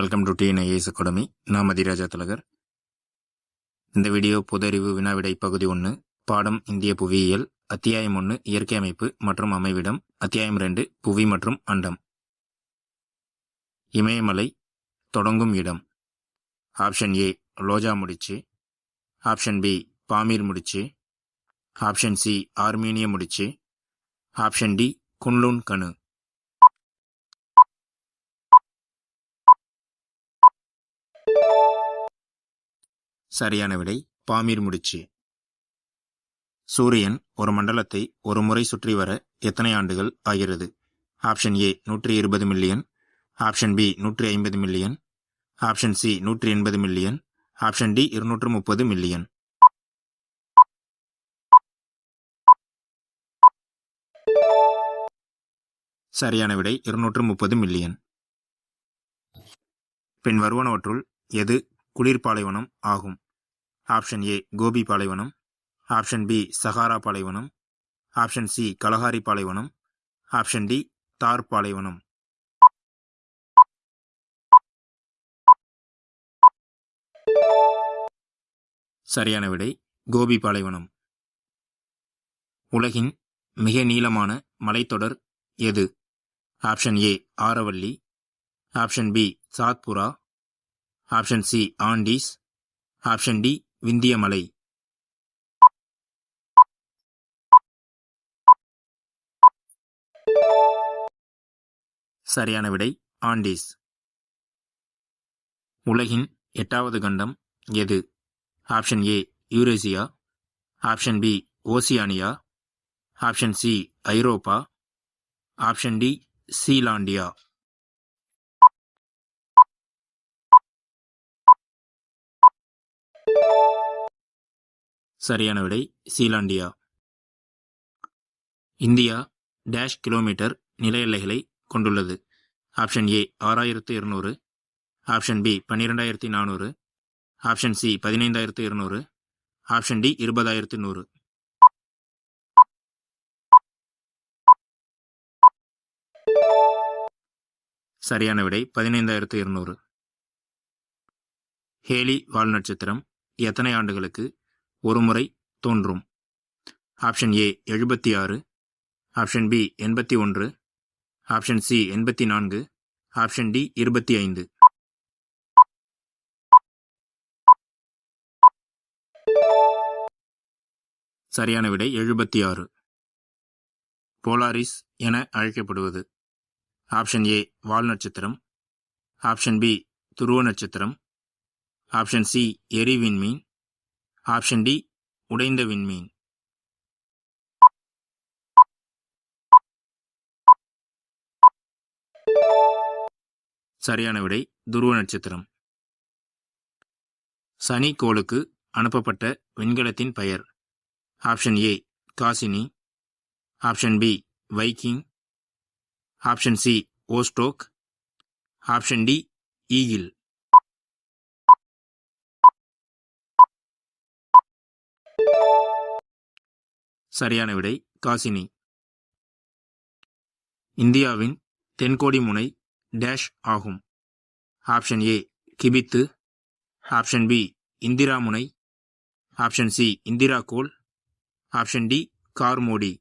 Welcome to TNIAS academy. நான் மதிராஜா திலகர். இந்த video பொது அறிவு வினாவிடை பகுதி 1, பாடம் இந்திய புவியியல், அத்தியாயம் 1 இயற்கை அமைப்பு மற்றும் அமைவிடம், அத்தியாயம் 2 புவி மற்றும் அண்டம். இமயமலை தொடங்கும் இடம். ஆப்ஷன் ஏ லோஜா முடிச்சு, ஆப்ஷன் பி பாமீர் முடிச்சு, ஆப்ஷன் சி ஆர்மீனிய முடிச்சு, ஆப்ஷன் டி குன்லூன் கனு. சரியான விடை பாமீர் முடிச்சு. சூரியன் ஒரு மண்டலத்தை ஒரு முறை சுற்றி வர எத்தனை ஆண்டுகள் ஆகிறது? Option A 120 million, option B 150 million, option C 180 million, option D 230 million. சரியான விடை 230 மில்லியன். பின் வருவனவற்றுள் எது குளிர்பாலைவனம் ஆகும்? ஆப்ஷன் ஏ கோபி பாலைவனம், ஆப்ஷன் பி சஹாரா பாலைவனம், ஆப்ஷன் சி கலஹாரி பாலைவனம், ஆப்ஷன் டி தார் பாலைவனம். சரியான விடை கோபி பாலைவனம். உலகின் மிக நீளமான மலைத்தொடர் எது? Option A Aravalli, option B Satpura, option C Andes, option D Vindhya மலை. சரியான விடை ஆண்டீஸ். உலகின் 8வது கண்டம் எது? Option A Eurasia, option B Oceania, option C ஐரோப்பா, ஆப்ஷன் டி சீலாண்டியா. சரியான விடை சீலாண்டியா. இந்தியா டேஷ் கிலோமீட்டர் நில எல்லைகளை கொண்டுள்ளது? Option A 6200, option B 12400, option C 15200, option D 20100. சரியான விடை 15200. ஹேலி வால் நட்சத்திரம் எத்தனை ஆண்டுகளுக்கு ஒரு முறை தோன்றும்? Option A 76, option B 81, option C 84, option D 25. சரியான விடை 76. போலாரிஸ் என அழைக்கப்படுவது? ஆப்ஷன் ஏ வால் நட்சத்திரம், ஆப்ஷன் பி துருவ நட்சத்திரம், ஆப்ஷன் சி எரி விண்மீன், ஆப்ஷன் டி உடைந்த விண்மீன். சரியான விடை துருவ நட்சத்திரம். சனி கோளுக்கு அனுப்பப்பட்ட விண்கலத்தின் பெயர்? Option A Cassini, option B Viking, option C Vostok, option D Eagle. சரியான விடை காசினி. இந்தியாவின் தென்கோடி முனை டேஷ் ஆகும்? Option A Kibithu, option B Indira முனை, option C Indira Col, option D Karmodi.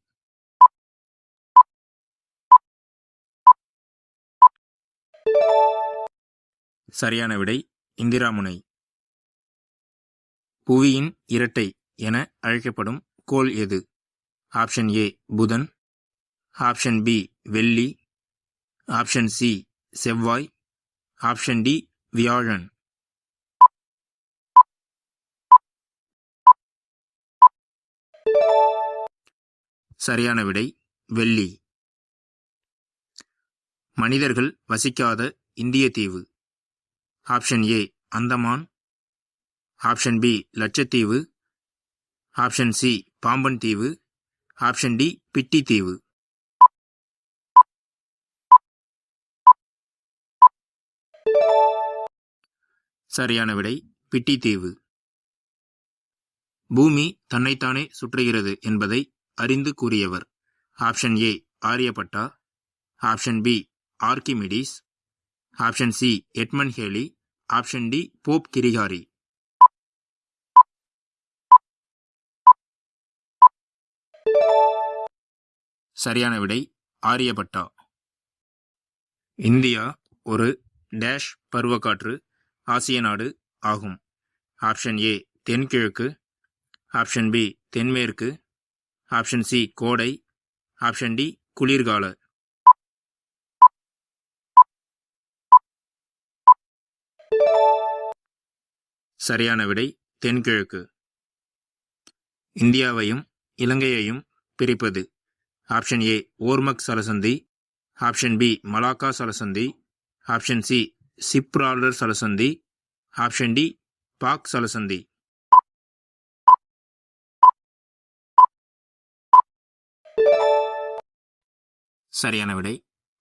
சரியான விடை இந்திரா முனை. புவியின் இரட்டை என அழைக்கப்படும் கோள் எது? ஆப்ஷன் ஏ புதன், ஆப்ஷன் பி வெள்ளி, ஆப்ஷன் சி செவ்வாய், ஆப்ஷன் டி வியாழன். சரியான விடை வெள்ளி. மனிதர்கள் வசிக்காத இந்திய தீவு? Option A Andaman, option B லட்சத்தீவு, ஆப்ஷன் சி பாம்பன் தீவு, ஆப்ஷன் டி பிட்டி தீவு. சரியான விடை பிட்டி தீவு. பூமி தன்னைத்தானே சுற்றுகிறது என்பதை அறிந்து கூறியவர்? Option A Aryabhata, option B Archimedes, option C Edmond Halley. Option D Pope Gregory. சரியான விடை ஆரியபட்டா. இந்தியா ஒரு டேஷ் பருவக்காற்று ஆசிய நாடு ஆகும். ஆப்ஷன் ஏ தென்கிழக்கு. ஆப்ஷன் பி தென்மேற்கு. ஆப்ஷன் சி கோடை. ஆப்ஷன் டி குளிர்கால. சரியான விடை தென்கிழக்கு. இந்தியாவையும் இலங்கையையும் பிரிப்பது ஆப்ஷன் ஏ ஓர்மக் சலசந்தி. ஆப்ஷன் பி மலாக்கா சலசந்தி. ஆப்ஷன் சி சிப்ராலர் சலசந்தி. ஆப்ஷன் டி பாக் சலசந்தி. சரியான விடை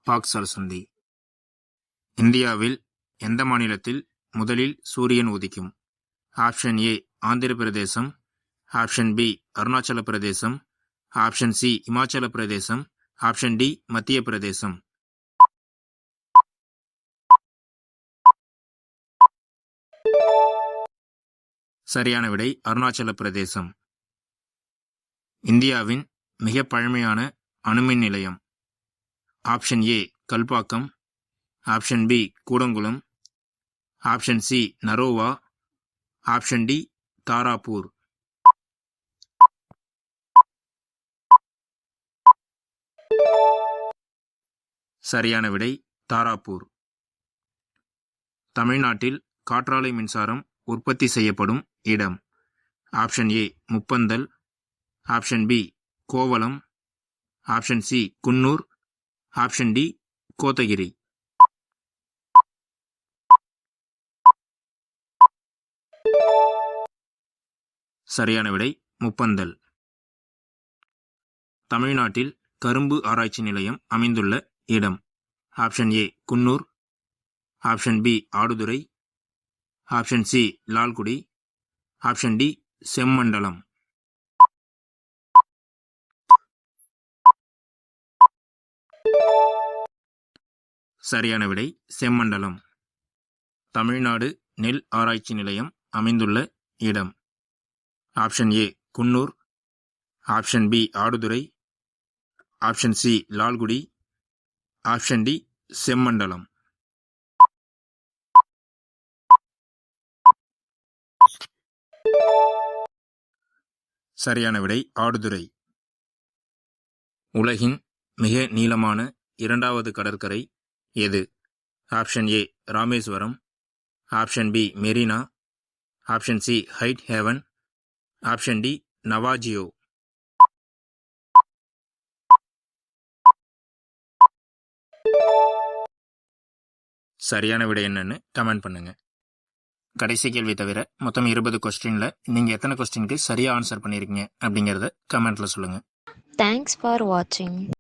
பாக் சலசந்தி. இந்தியாவில் எந்த மாநிலத்தில் முதலில் சூரியன் உதிக்கும்? Option A Andhra Pradesh. Option B Arunachal Pradesh. Option C Himachal Pradesh. Option D மத்திய பிரதேசம். சரியான விடை அருணாச்சல பிரதேசம். இந்தியாவின் மிக பழமையான அணுமின் நிலையம். Option A Kalpakkam. Option B Kudankulam. Option C Narora. Option D Tarapur. சரியான விடை தாராப்பூர். தமிழ்நாட்டில் காற்றாலை மின்சாரம் உற்பத்தி செய்யப்படும் இடம். Option A Muppandal. Option B Kovalam. Option C Coonoor. Option D Kotagiri. சரியான விடை முப்பந்தல். தமிழ்நாட்டில் கரும்பு ஆராய்ச்சி நிலையம் அமைந்துள்ள இடம். Option A Coonoor. Option B Aduthurai. Option C Lalgudi. Option D Semmandalam. சரியான விடை செம்மண்டலம். தமிழ்நாடு நெல் ஆராய்ச்சி நிலையம் அமைந்துள்ள இடம். Option A Coonoor. Option B Aduthurai. Option C Lalgudi. Option D Semmandalam. சரியான விடை ஆடுதுறை. உலகின் மிக நீளமான இரண்டாவது கடற்கரை எது? Option A Rameswaram. Option B Marina. Option C Hyde Haven. Option D Navagio. சரியான விடை என்னன்னு கமெண்ட் பண்ணுங்க. கடைசி கேள்வி தவிர மொத்தம் 20 கொஸ்டின்ல நீங்க எத்தனை கொஸ்டினுக்கு சரியா ஆன்சர் பண்ணிருக்கீங்க அப்படிங்கறத கமெண்ட்ல சொல்லுங்க. Thanks for watching.